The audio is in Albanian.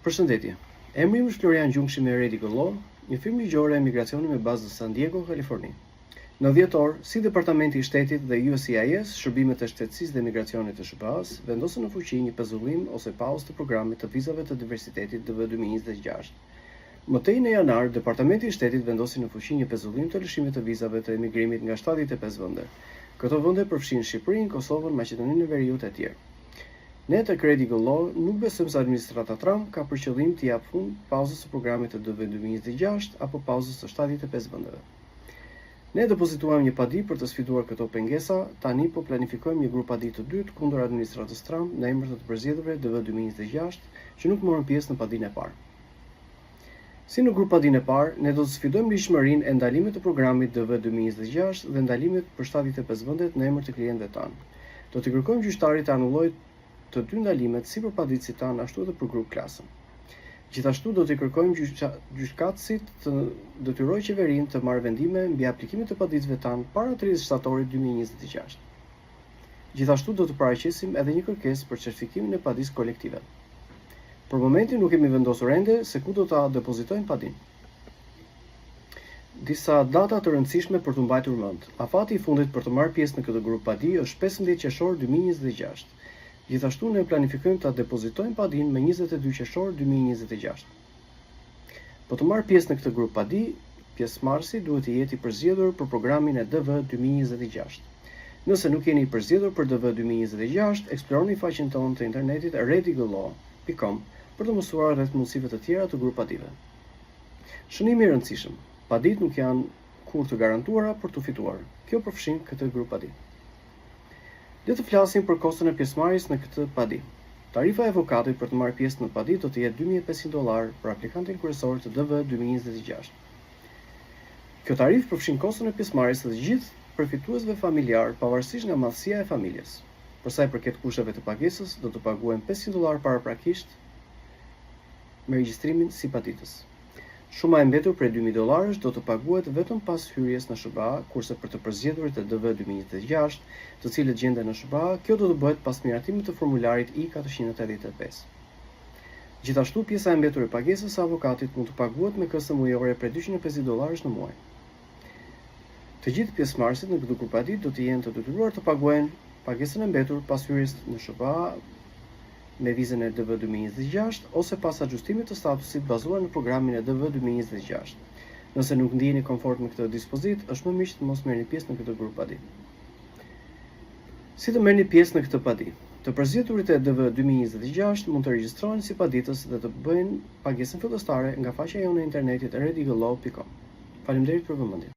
Përshëndetje. Emri im është Florian Gjungshi me Radical Law, një firmë ligjore e migracioni me bazë në San Diego, Kaliforni. Në dhjetor, si Departamenti i Shtetit dhe USCIS, shërbimet e shtetësisë dhe migracionit të SBA-s, vendosën në fuqi një pezullim ose pauzë të programit të vizave të diversitetit DV 2026. Mëtej në janar, Departamenti i Shtetit vendosi në fuqi një pezullim të lëshimit të vizave të emigrimit nga 75 vende. Këto vende përfshin Shqipërinë, Kosovën, Maqedoninë e Veriut e tjerë. Ne të Radical Law nuk besojmë se administrata Trump ka për qëllim të japë fund pauzës së programit të DV 2026 apo pauzës së 75 vendeve. Ne depozituam një padi për të sfiduar këto pengesa, tani po planifikojmë një grup padi të dytë kundër administratës Trump në emër të të përzgjedhurve DV 2026 që nuk morën pjesë në padinë e parë. Si në grup padinë e parë, ne do të sfidojmë lishmërinë e ndalimit të programit DV 2026 dhe ndalimit për 75 vendet në emër të klientëve tanë. Do të kërkojmë gjyqtarit të anullojë të dy ndalimet si për paditësit tanë ashtu edhe për grup klasën. Gjithashtu do të kërkojmë gjykatësit të detyrojë qeverinë të marrë vendime mbi aplikimin e paditësve tanë para 30 shtatorit 2026. Gjithashtu do të paraqesim edhe një kërkesë për certifikimin e padisë kolektive. Për momentin nuk kemi vendosur ende se ku do ta depozitojmë padinë. Disa data të rëndësishme për të mbajtur mend. Afati i fundit për të marrë pjesë në këtë grup padi është 15 qershor 2026. Gjithashtu ne planifikojmë ta depozitojmë padinë me 22 qershor 2026. Po të marrë pjesë në këtë grup padi, pjesëmarrësi duhet të jetë i përzgjedhur për programin e DV 2026. Nëse nuk jeni i përzgjedhur për DV 2026, eksploroni faqen tonë të internetit radicalllaw.com për të mësuar rreth mundësive të tjera të grup padive. Shënimi i rëndësishëm. Paditë nuk janë kurrë të garantuara për të fituar. Kjo përfshin këtë grup padi. Le të flasim për koston e pjesëmarrjes në këtë padi. Tarifa e avokatit për të marrë pjesë në padi do të jetë $2.500 për aplikantin kryesor të DV 2026. Kjo tarifë përfshin koston e pjesëmarrjes të gjithë përfituesve familjar pavarësisht nga madhësia e familjes. Për sa i përket kushteve të pagesës, do të paguajmë $500 paraprakisht me regjistrimin si paditës. Shuma e mbetur për $2.000 do të paguhet vetëm pas hyrjes në SBA, kurse për të përzgjedhurit e DV 2026, të cilët gjenden në SBA, kjo do të bëhet pas miratimit të formularit I-485. Gjithashtu, pjesa e mbetur e pagesës së avokatit mund të paguhet me kësë mujore për $250 në muaj. Të gjithë pjesëmarrësit në këtë grup padi do të jenë të detyruar të paguajnë pagesën e mbetur pas hyrjes në SBA me vizën e DV 2026 ose pas ajustimit të statusit bazuar në programin e DV 2026. Nëse nuk ndiheni komfort me këtë dispozit, është më mirë të mos merrni pjesë në këtë grup padi. Si të merrni pjesë në këtë padi? Të përzgjedhurit e DV 2026 mund të regjistrohen si paditës dhe të bëjnë pagesën fillestare nga faqja jonë e internetit radicalllaw.com. Faleminderit për vëmendjen.